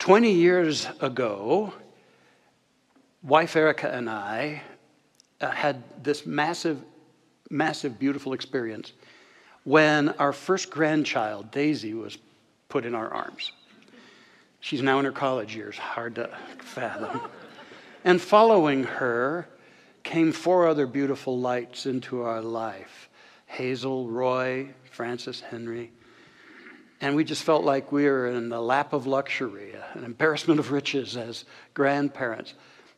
20 years ago, wife Erica and I had this massive, beautiful experience when our first grandchild, Daisy, was put in our arms. She's now in her college years, hard to fathom. And following her came 4 other beautiful lights into our life: Hazel, Roy, Francis, Henry. And we just felt like we were in the lap of luxury, an embarrassment of riches as grandparents.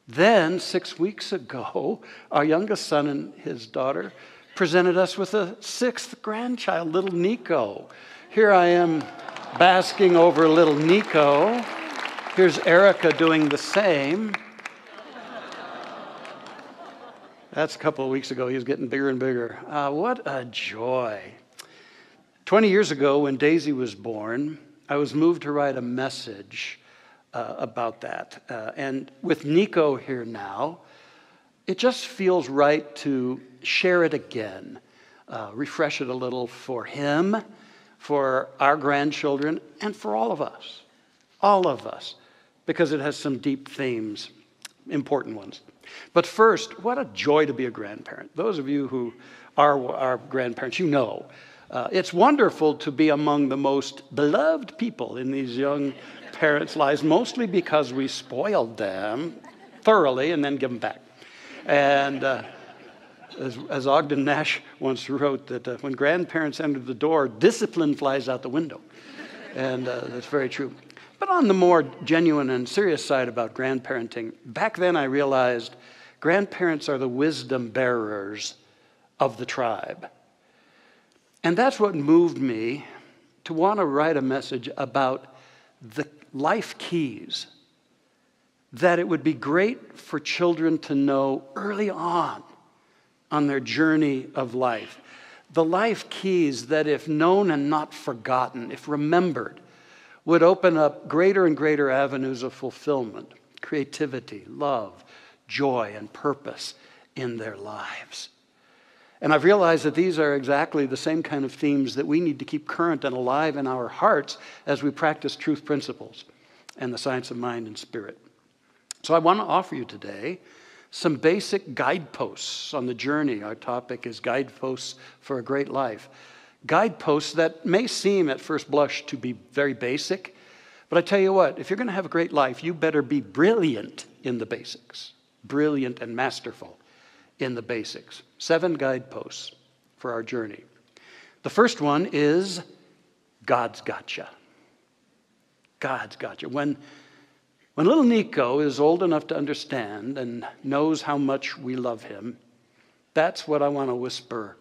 Then, 6 weeks ago, our youngest son and his daughter presented us with a 6th grandchild, little Nico. Here I am basking over little Nico. Here's Erica doing the same. That's a couple of weeks ago. He was getting bigger and bigger. What a joy. 20 years ago, when Daisy was born, I was moved to write a message about that. And with Nico here now, it just feels right to share it again, refresh it a little for him, for our grandchildren, and for all of us, because it has some deep themes, important ones. But first, what a joy to be a grandparent. Those of you who are our grandparents, you know, it's wonderful to be among the most beloved people in these young parents' lives, mostly because we spoiled them thoroughly and then give them back. And as Ogden Nash once wrote, that when grandparents enter the door, discipline flies out the window. And that's very true. But on the more genuine and serious side about grandparenting, back then I realized grandparents are the wisdom bearers of the tribe. And that's what moved me to want to write a message about the life keys that it would be great for children to know early on their journey of life. The life keys that, if known and not forgotten, if remembered, would open up greater and greater avenues of fulfillment, creativity, love, joy, and purpose in their lives. And I've realized that these are exactly the same kind of themes that we need to keep current and alive in our hearts as we practice truth principles and the science of mind and spirit. So I want to offer you today some basic guideposts on the journey. Our topic is Guideposts for a Great Life. Guideposts that may seem at first blush to be very basic, but I tell you what, if you're going to have a great life, you better be brilliant in the basics, brilliant and masterful in the basics. 7 guideposts for our journey. The first one is God's gotcha. God's gotcha. When little Nico is old enough to understand and knows how much we love him, that's what I want to whisper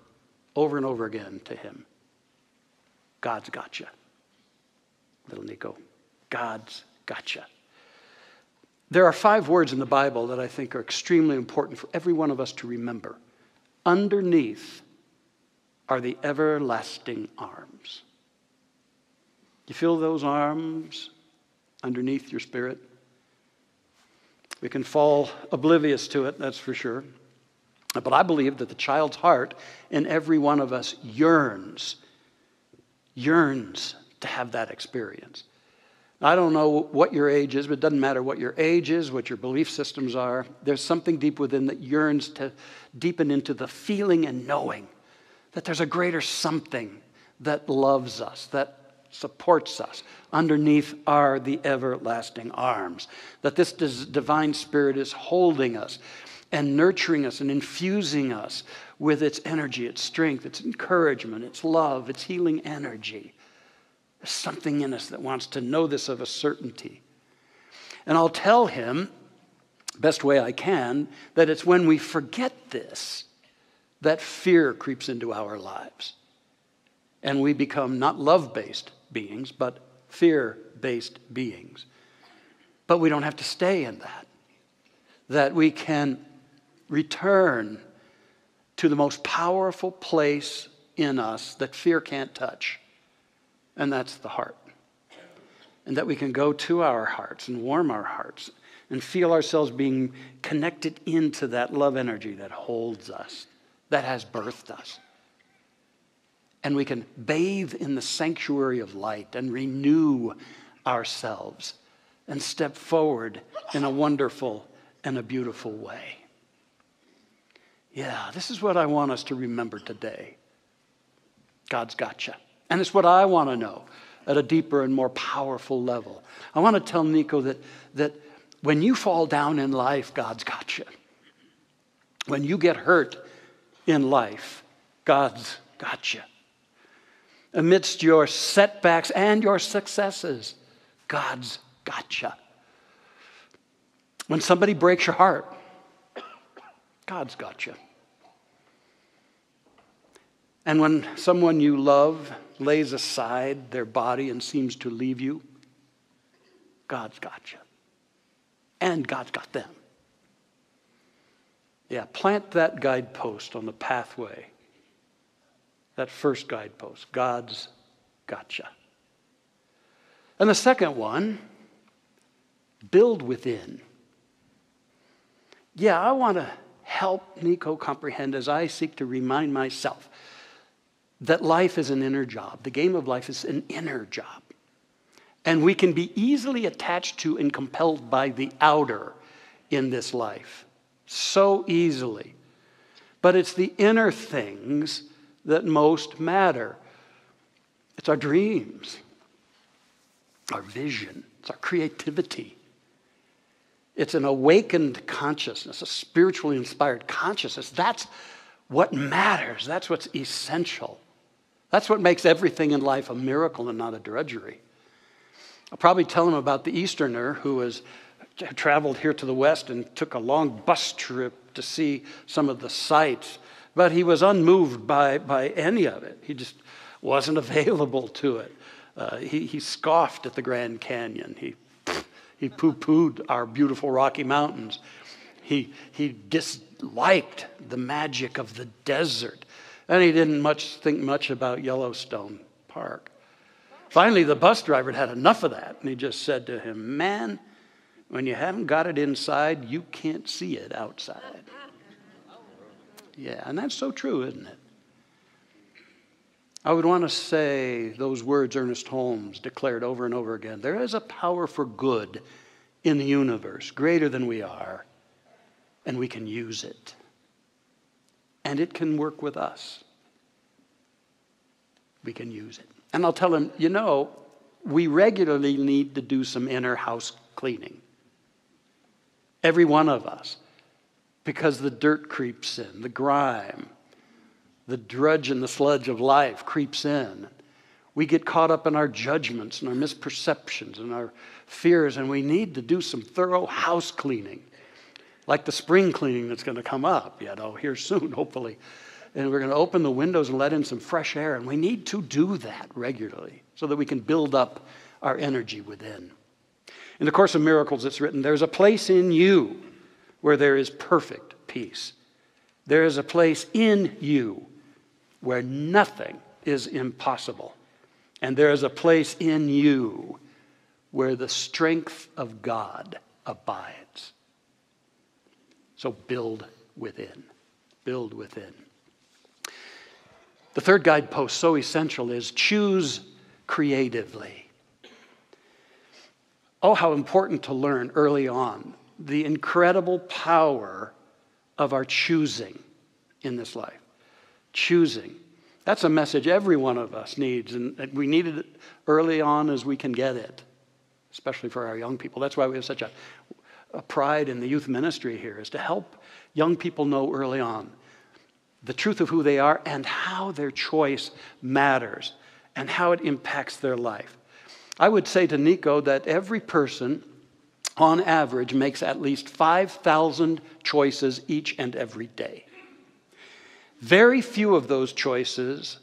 over and over again to him. God's gotcha. Little Nico, God's gotcha. There are 5 words in the Bible that I think are extremely important for every one of us to remember. Underneath are the everlasting arms. You feel those arms underneath your spirit? We can fall oblivious to it, that's for sure. But I believe that the child's heart in every one of us yearns to have that experience. I don't know what your age is, but it doesn't matter what your age is, what your belief systems are. There's something deep within that yearns to deepen into the feeling and knowing that there's a greater something that loves us, that supports us. Underneath are the everlasting arms. That this divine spirit is holding us and nurturing us and infusing us with its energy, its strength, its encouragement, its love, its healing energy. There's something in us that wants to know this of a certainty. And I'll tell him, best way I can, that it's when we forget this that fear creeps into our lives. And we become not love-based beings, but fear-based beings. But we don't have to stay in that. That we can return to the most powerful place in us that fear can't touch. And that's the heart. And that we can go to our hearts and warm our hearts and feel ourselves being connected into that love energy that holds us, that has birthed us. And we can bathe in the sanctuary of light and renew ourselves and step forward in a wonderful and a beautiful way. Yeah, this is what I want us to remember today. God's got you. And it's what I want to know at a deeper and more powerful level. I want to tell Nico that when you fall down in life, God's got you. When you get hurt in life, God's got you. Amidst your setbacks and your successes, God's got you. When somebody breaks your heart, God's got you. And when someone you love lays aside their body and seems to leave you, God's got you. And God's got them. Yeah, plant that guidepost on the pathway. That first guidepost. God's got you. And the second one, build within. Yeah, I want to help Nico comprehend as I seek to remind myself that life is an inner job. The game of life is an inner job. And we can be easily attached to and compelled by the outer in this life. So easily. But it's the inner things that most matter. It's our dreams, our vision, it's our creativity. It's an awakened consciousness, a spiritually inspired consciousness. That's what matters. That's what's essential. That's what makes everything in life a miracle and not a drudgery. I'll probably tell him about the Easterner who traveled here to the West and took a long bus trip to see some of the sights, but he was unmoved by any of it. He just wasn't available to it. He scoffed at the Grand Canyon. He poo-pooed our beautiful Rocky Mountains. He disliked the magic of the desert. And he didn't think much about Yellowstone Park. Finally, the bus driver had enough of that. And he just said to him, man, when you haven't got it inside, you can't see it outside. Yeah, and that's so true, isn't it? I would want to say those words Ernest Holmes declared over and over again. There is a power for good in the universe, greater than we are, and we can use it. And it can work with us. We can use it. And I'll tell him, we regularly need to do some inner house cleaning. Every one of us. Because the dirt creeps in, the grime, the drudge and the sludge of life creeps in. We get caught up in our judgments and our misperceptions and our fears, and we need to do some thorough house cleaning. Like the spring cleaning that's going to come up, here soon, hopefully. And we're going to open the windows and let in some fresh air. And we need to do that regularly so that we can build up our energy within. In the Course of Miracles, it's written, there's a place in you where there is perfect peace. There is a place in you where nothing is impossible. And there is a place in you where the strength of God abides. So build within. Build within. The third guidepost, so essential, is choose creatively. Oh, how important to learn early on the incredible power of our choosing in this life. Choosing. That's a message every one of us needs, and we need it early on as we can get it, especially for our young people. That's why we have such a pride in the youth ministry here, is to help young people know early on the truth of who they are and how their choice matters and how it impacts their life. I would say to Nico that every person, on average, makes at least 5,000 choices each and every day. Very few of those choices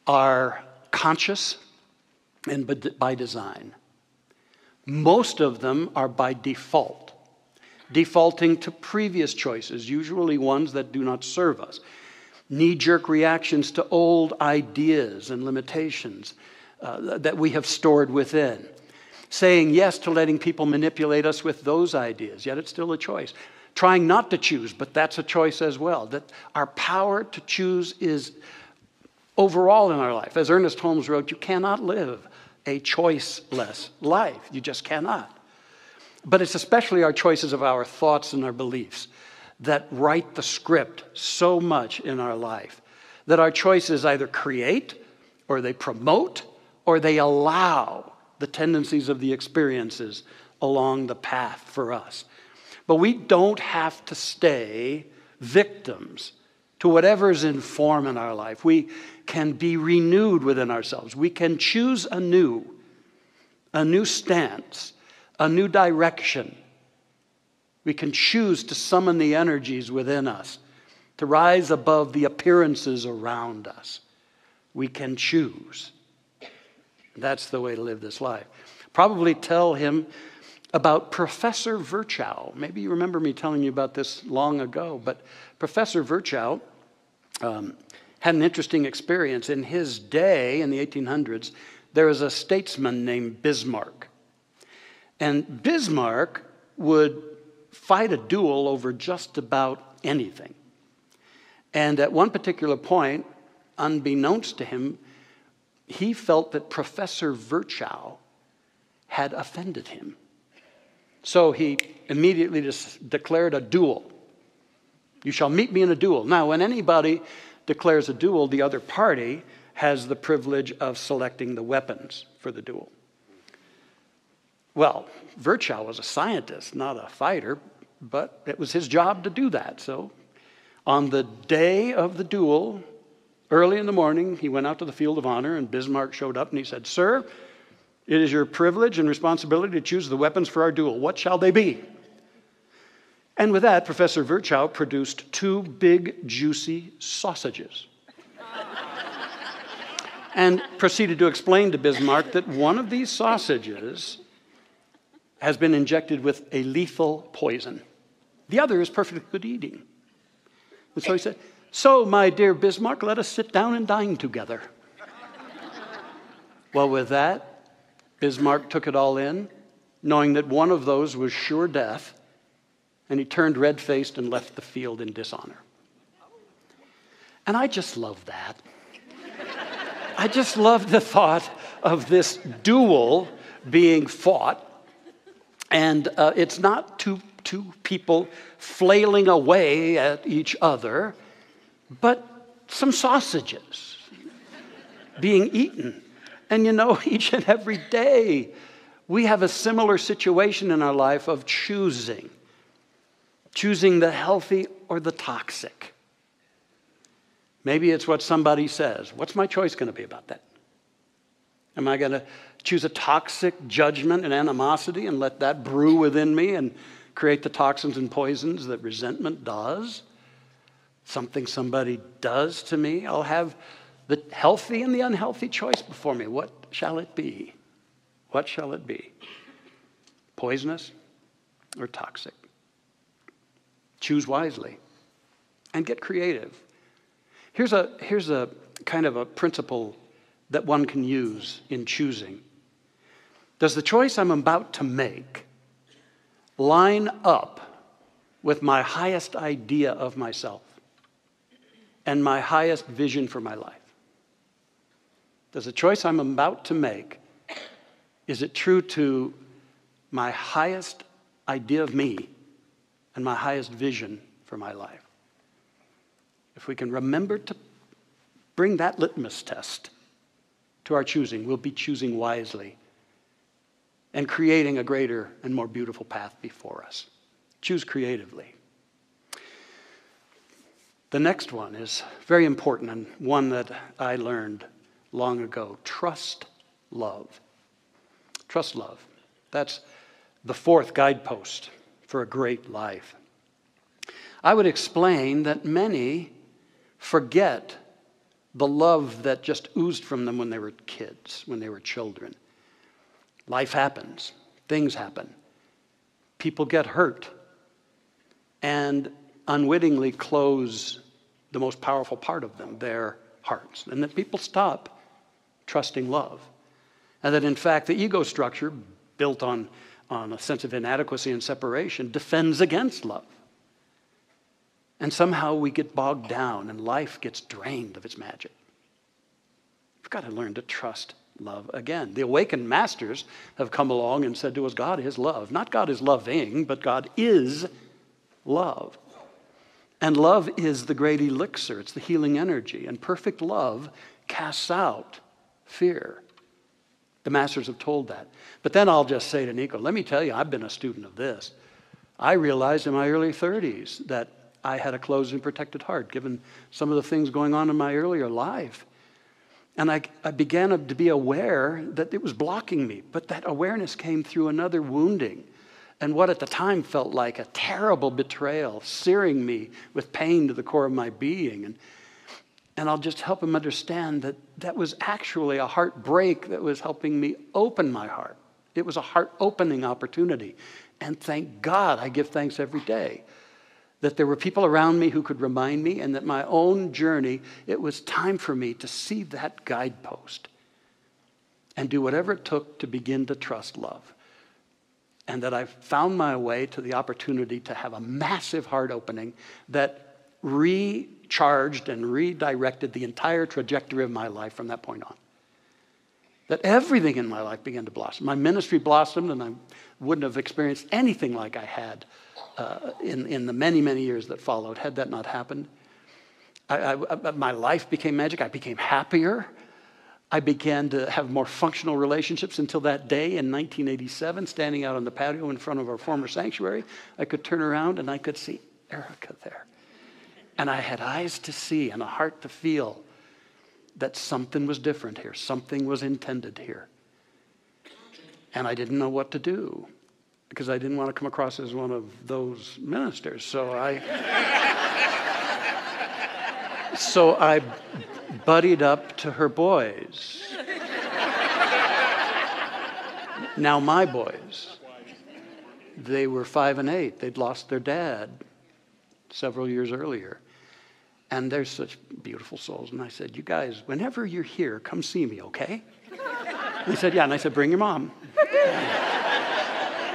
are conscious and by design. Most of them are by default, defaulting to previous choices, usually ones that do not serve us. Knee-jerk reactions to old ideas and limitations that we have stored within. Saying yes to letting people manipulate us with those ideas, yet it's still a choice. Trying not to choose, but that's a choice as well. That our power to choose is overall in our life. As Ernest Holmes wrote, you cannot live a choiceless life. You just cannot. But it's especially our choices of our thoughts and our beliefs that write the script so much in our life, that our choices either create or they promote or they allow the tendencies of the experiences along the path for us. But we don't have to stay victims to whatever's in form in our life. We can be renewed within ourselves. We can choose anew, a new stance, a new direction. We can choose to summon the energies within us, to rise above the appearances around us. We can choose. That's the way to live this life. Probably tell him about Professor Virchow. Maybe you remember me telling you about this long ago, but Professor Virchow had an interesting experience. In his day, in the 1800s, there was a statesman named Bismarck. And Bismarck would fight a duel over just about anything. And at one particular point, unbeknownst to him, he felt that Professor Virchow had offended him. So he immediately just declared a duel. You shall meet me in a duel. Now, when anybody declares a duel, the other party has the privilege of selecting the weapons for the duel. Well, Virchow was a scientist, not a fighter, but it was his job to do that. So on the day of the duel, early in the morning, he went out to the field of honor, and Bismarck showed up and he said, "Sir, it is your privilege and responsibility to choose the weapons for our duel. What shall they be?" And with that, Professor Virchow produced 2 big, juicy sausages and proceeded to explain to Bismarck that one of these sausages has been injected with a lethal poison. The other is perfectly good eating. And so he said, "So, my dear Bismarck, let us sit down and dine together." Well, with that, Bismarck took it all in, knowing that one of those was sure death, and he turned red-faced and left the field in dishonor. And I just love that. I just love the thought of this duel being fought, and it's not two people flailing away at each other, but some sausages being eaten. And you know, each and every day, we have a similar situation in our life of choosing the healthy or the toxic. Maybe it's what somebody says. What's my choice going to be about that? Am I going to choose a toxic judgment and animosity and let that brew within me and create the toxins and poisons that resentment does? Something somebody does to me, I'll have the healthy and the unhealthy choice before me. What shall it be? What shall it be? Poisonous or toxic? Choose wisely and get creative. Here's a kind of a principle that one can use in choosing. Does the choice I'm about to make line up with my highest idea of myself and my highest vision for my life? Does the choice I'm about to make, is it true to my highest idea of me and my highest vision for my life? If we can remember to bring that litmus test to our choosing, we'll be choosing wisely and creating a greater and more beautiful path before us. Choose creatively. The next one is very important and one that I learned long ago. Trust love. Trust love. That's the 4th guidepost for a great life. I would explain that many forget the love that just oozed from them when they were kids, when they were children. Life happens. Things happen. People get hurt and unwittingly close the most powerful part of them, their hearts. And that people stop trusting love. And that in fact the ego structure built on a sense of inadequacy and separation defends against love. And somehow we get bogged down and life gets drained of its magic. We've got to learn to trust love again. The awakened masters have come along and said to us, God is love. Not God is loving, but God is love. And love is the great elixir. It's the healing energy. And perfect love casts out fear. The masters have told that. But then I'll just say to Nico, let me tell you, I've been a student of this. I realized in my early 30s that I had a closed and protected heart, given some of the things going on in my earlier life. And I began to be aware that it was blocking me. But that awareness came through another wounding. And what at the time felt like a terrible betrayal, searing me with pain to the core of my being. And I'll just help him understand that that was actually a heartbreak that was helping me open my heart. It was a heart-opening opportunity. And thank God, I give thanks every day, that there were people around me who could remind me, and that my own journey, it was time for me to see that guidepost and do whatever it took to begin to trust love. And that I found my way to the opportunity to have a massive heart opening that recharged and redirected the entire trajectory of my life from that point on. That everything in my life began to blossom. My ministry blossomed, and I wouldn't have experienced anything like I had in the many, many years that followed, had that not happened. My life became magic. I became happier. I began to have more functional relationships until that day in 1987, standing out on the patio in front of our former sanctuary. I could turn around and I could see Erica there. And I had eyes to see and a heart to feel that something was different here. Something was intended here. And I didn't know what to do, because I didn't want to come across as one of those ministers. So I buddied up to her boys. Now my boys, they were 5 and 8. They'd lost their dad several years earlier. And they're such beautiful souls. And I said, you guys, whenever you're here, come see me, okay? And they said, yeah. And I said, bring your mom.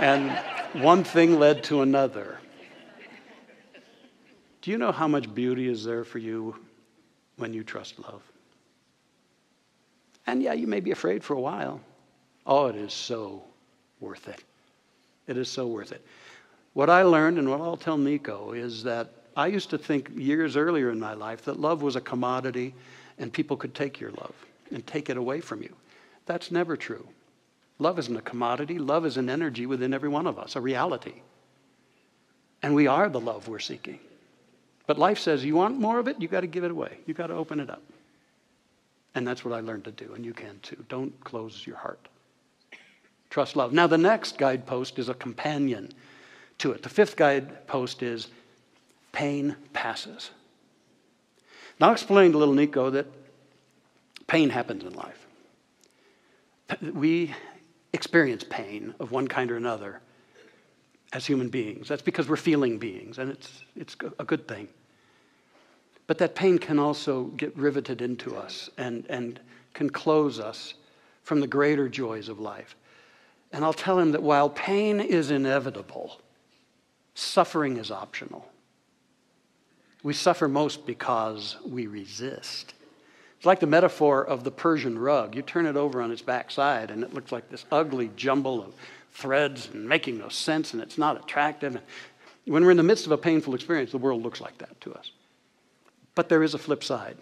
And one thing led to another. Do you know how much beauty is there for you when you trust love? And yeah, you may be afraid for a while. Oh, it is so worth it. It is so worth it. What I learned, and what I'll tell Nico, is that I used to think years earlier in my life that love was a commodity and people could take your love and take it away from you. That's never true. Love isn't a commodity. Love is an energy within every one of us, a reality. And we are the love we're seeking. But life says, you want more of it? You got to give it away. You got to open it up. And that's what I learned to do, and you can too. Don't close your heart. Trust love. Now, the next guidepost is a companion to it. The 5th guidepost is pain passes. Now, I'll explain to little Nico that pain happens in life. We experience pain of one kind or another as human beings. That's because we're feeling beings, and it's a good thing. But that pain can also get riveted into us and can close us from the greater joys of life. And I'll tell him that while pain is inevitable, suffering is optional. We suffer most because we resist. It's like the metaphor of the Persian rug. You turn it over on its backside, and it looks like this ugly jumble of threads and making no sense, and it's not attractive. And when we're in the midst of a painful experience, the world looks like that to us. But there is a flip side.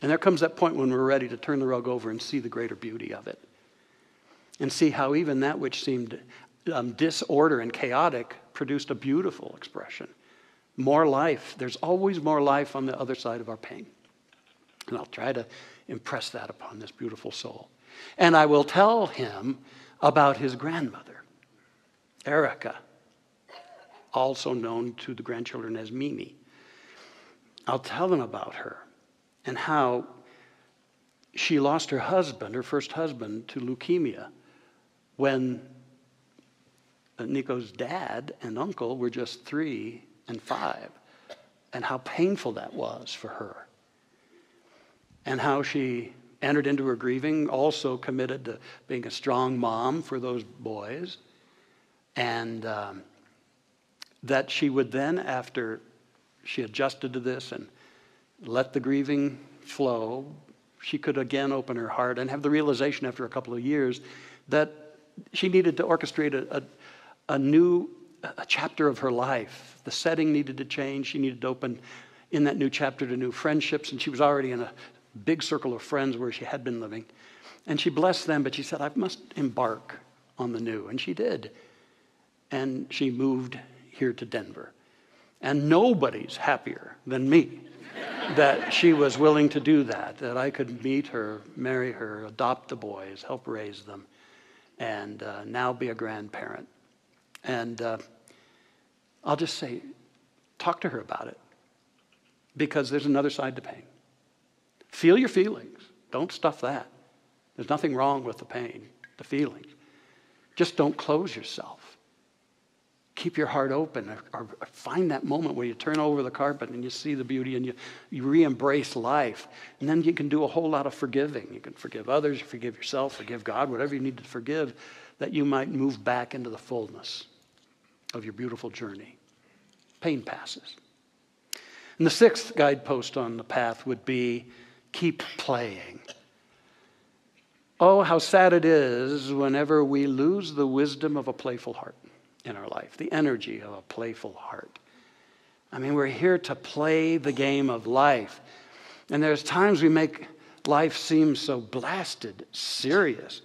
And there comes that point when we're ready to turn the rug over and see the greater beauty of it. And see how even that which seemed disorder and chaotic produced a beautiful expression. More life. There's always more life on the other side of our pain. And I'll try to impress that upon this beautiful soul. And I will tell him about his grandmother, Erica, also known to the grandchildren as Mimi. I'll tell them about her and how she lost her husband, her first husband, to leukemia when Nico's dad and uncle were just 3 and 5, and how painful that was for her. And how she entered into her grieving, also committed to being a strong mom for those boys, and that she would then, after she adjusted to this and let the grieving flow, she could again open her heart and have the realization after a couple of years that she needed to orchestrate a new chapter of her life. The setting needed to change. She needed to open in that new chapter to new friendships, and she was already in a big circle of friends where she had been living. And she blessed them, but she said, I must embark on the new. And she did. And she moved here to Denver. And nobody's happier than me that she was willing to do that I could meet her, marry her, adopt the boys, help raise them, and now be a grandparent. And I'll just say, talk to her about it, because there's another side to pain. Feel your feelings. Don't stuff that. There's nothing wrong with the pain, the feelings. Just don't close yourself. Keep your heart open, or find that moment where you turn over the carpet and you see the beauty and you re-embrace life. And then you can do a whole lot of forgiving. You can forgive others, forgive yourself, forgive God, whatever you need to forgive, that you might move back into the fullness of your beautiful journey. Pain passes. And the sixth guidepost on the path would be, keep playing. Oh, how sad it is whenever we lose the wisdom of a playful heart in our life, the energy of a playful heart. I mean, we're here to play the game of life. And there's times we make life seem so blasted serious.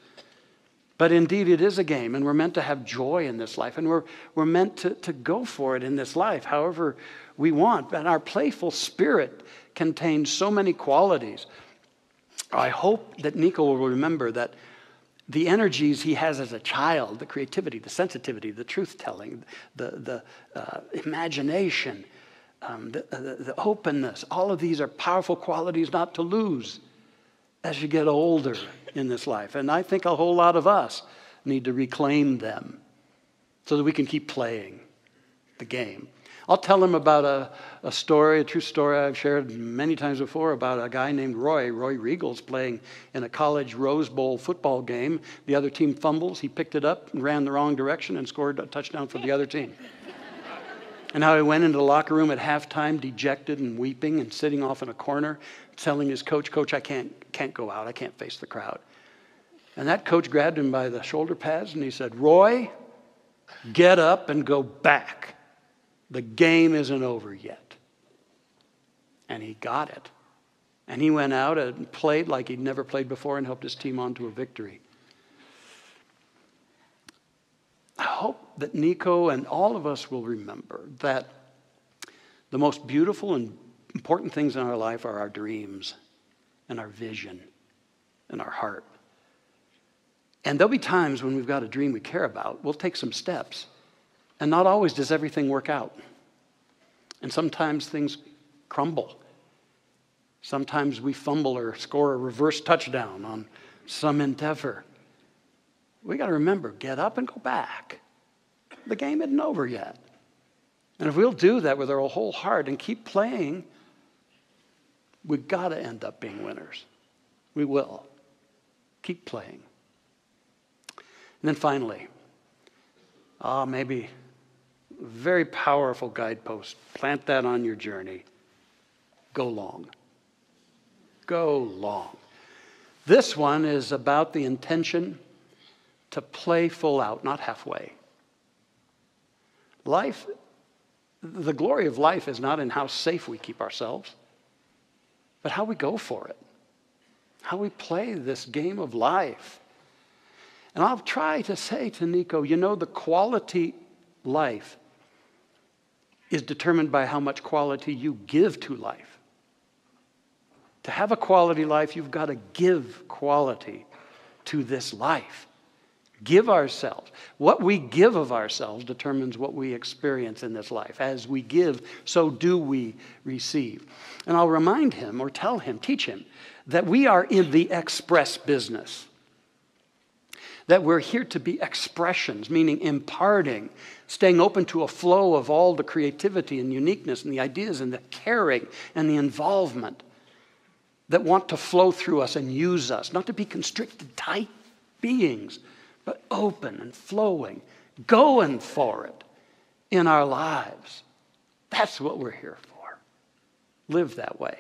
But indeed, it is a game, and we're meant to have joy in this life. And we're meant to go for it in this life, however we want. And our playful spirit contains so many qualities. I hope that Nico will remember that the energies he has as a child, the creativity, the sensitivity, the truth-telling, the imagination, the openness, all of these are powerful qualities not to lose as you get older in this life. And I think a whole lot of us need to reclaim them so that we can keep playing the game. I'll tell him about a story, a true story I've shared many times before, about a guy named Roy Regals, playing in a college Rose Bowl football game. The other team fumbles. He picked it up and ran the wrong direction and scored a touchdown for the other team. And how he went into the locker room at halftime dejected and weeping and sitting off in a corner, telling his coach, "Coach, I can't go out. I can't face the crowd." And that coach grabbed him by the shoulder pads and he said, "Roy, get up and go back. The game isn't over yet." And he got it. And he went out and played like he'd never played before and helped his team on to a victory. I hope that Nico and all of us will remember that the most beautiful and important things in our life are our dreams and our vision and our heart. And there'll be times when we've got a dream we care about. We'll take some steps. And not always does everything work out. And sometimes things crumble. Sometimes we fumble or score a reverse touchdown on some endeavor. We got to remember, get up and go back. The game isn't over yet. And if we'll do that with our whole heart and keep playing, we've got to end up being winners. We will. Keep playing. And then finally, maybe very powerful guidepost. Plant that on your journey. Go long. Go long. This one is about the intention to play full out, not halfway. Life, the glory of life is not in how safe we keep ourselves, but how we go for it. How we play this game of life. And I'll try to say to Nico, the quality life is determined by how much quality you give to life. To have a quality life, you've got to give quality to this life. Give ourselves. What we give of ourselves determines what we experience in this life. As we give, so do we receive. And I'll remind him or tell him, teach him, that we are in the express business. That we're here to be expressions, meaning imparting, staying open to a flow of all the creativity and uniqueness and the ideas and the caring and the involvement that want to flow through us and use us, not to be constricted, tight beings, but open and flowing, going for it in our lives. That's what we're here for. Live that way.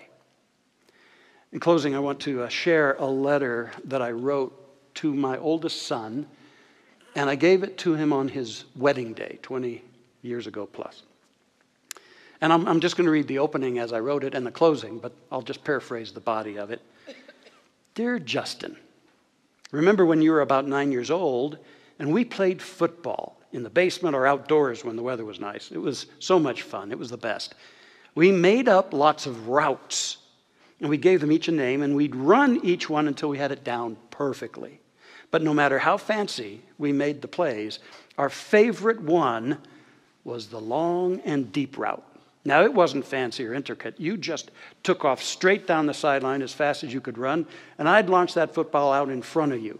In closing, I want to share a letter that I wrote to my oldest son, and I gave it to him on his wedding day, 20 years ago plus. And I'm just going to read the opening as I wrote it and the closing, but I'll just paraphrase the body of it. Dear Justin, remember when you were about 9 years old and we played football in the basement or outdoors when the weather was nice. It was so much fun. It was the best. We made up lots of routes, and we gave them each a name, and we'd run each one until we had it down perfectly. But no matter how fancy we made the plays, our favorite one was the long and deep route. Now, it wasn't fancy or intricate. You just took off straight down the sideline as fast as you could run, and I'd launch that football out in front of you.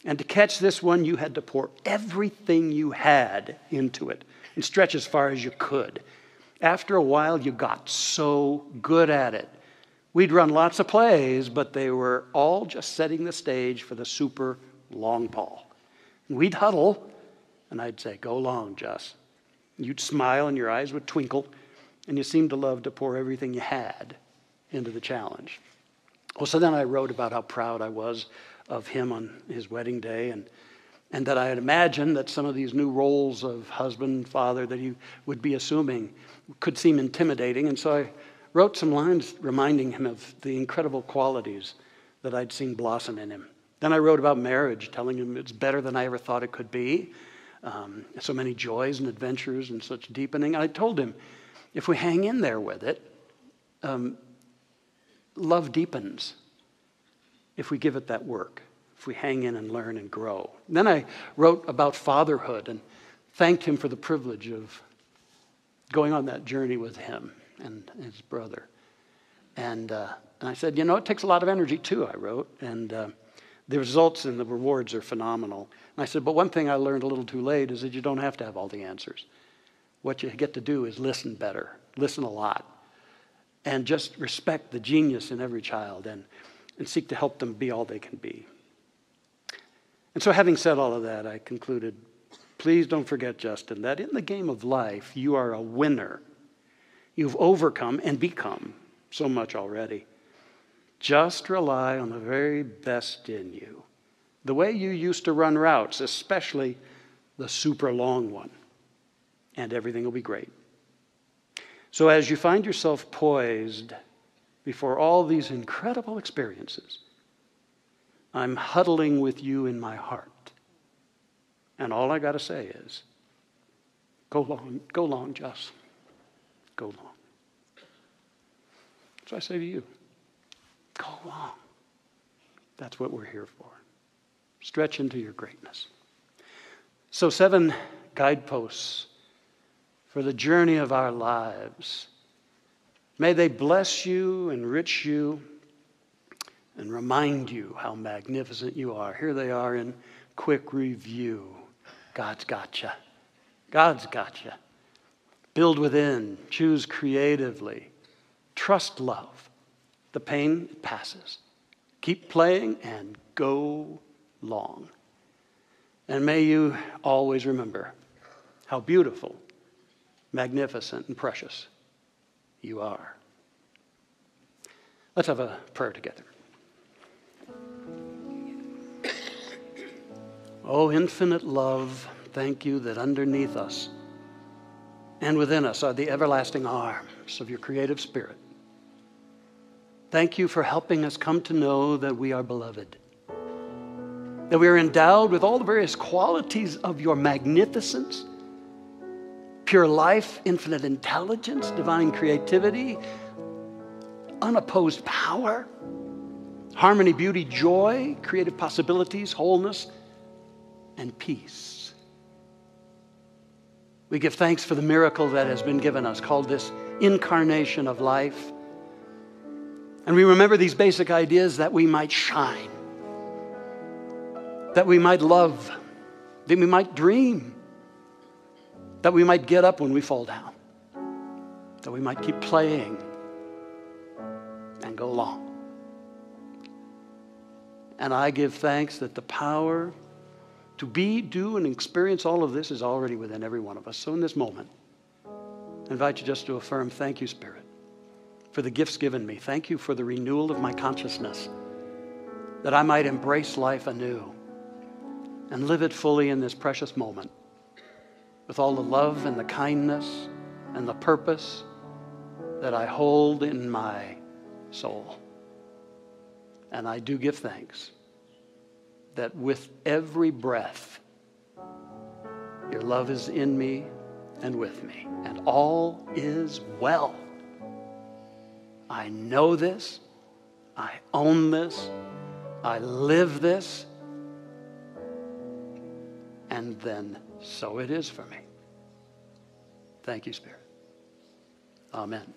And to catch this one, you had to pour everything you had into it and stretch as far as you could. After a while, you got so good at it. We'd run lots of plays, but they were all just setting the stage for the super long ball. And we'd huddle, and I'd say, "Go long, Jus." You'd smile, and your eyes would twinkle, and you seemed to love to pour everything you had into the challenge. Well, so then I wrote about how proud I was of him on his wedding day, and that I had imagined that some of these new roles of husband, father that he would be assuming could seem intimidating. And so I wrote some lines reminding him of the incredible qualities that I'd seen blossom in him. Then I wrote about marriage, telling him it's better than I ever thought it could be. So many joys and adventures and such deepening. I told him, if we hang in there with it, love deepens if we give it that work, if we hang in and learn and grow. Then I wrote about fatherhood and thanked him for the privilege of going on that journey with him and his brother. And I said, it takes a lot of energy too, I wrote, and the results and the rewards are phenomenal. And I said, but one thing I learned a little too late is that you don't have to have all the answers. What you get to do is listen better, listen a lot, and just respect the genius in every child and seek to help them be all they can be. And so having said all of that, I concluded, please don't forget, Justin, that in the game of life, you are a winner. You've overcome and become so much already. Just rely on the very best in you. The way you used to run routes, especially the super long one, and everything will be great. So as you find yourself poised before all these incredible experiences, I'm huddling with you in my heart. And all I got to say is, go long, Jus. Go long. So I say to you, go long. That's what we're here for. Stretch into your greatness. So 7 guideposts for the journey of our lives. May they bless you, enrich you, and remind you how magnificent you are. Here they are in quick review. God's got you. God's got you. Build within. Choose creatively. Trust love. The pain passes. Keep playing and go long. And may you always remember how beautiful, magnificent, and precious you are. Let's have a prayer together. Oh, infinite love, thank you that underneath us and within us are the everlasting arms of your creative spirit. Thank you for helping us come to know that we are beloved, that we are endowed with all the various qualities of your magnificence, pure life, infinite intelligence, divine creativity, unopposed power, harmony, beauty, joy, creative possibilities, wholeness, and peace. We give thanks for the miracle that has been given us, called this incarnation of life. And we remember these basic ideas that we might shine, that we might love, that we might dream, that we might get up when we fall down, that we might keep playing and go long. And I give thanks that the power to be, do, and experience all of this is already within every one of us. So in this moment, I invite you just to affirm, thank you, Spirit. for the gifts given me. Thank you for the renewal of my consciousness, that I might embrace life anew and live it fully in this precious moment with all the love and the kindness and the purpose that I hold in my soul. And I do give thanks that with every breath, your love is in me and with me, and all is well. I know this, I own this, I live this, and then so it is for me. Thank you, Spirit. Amen.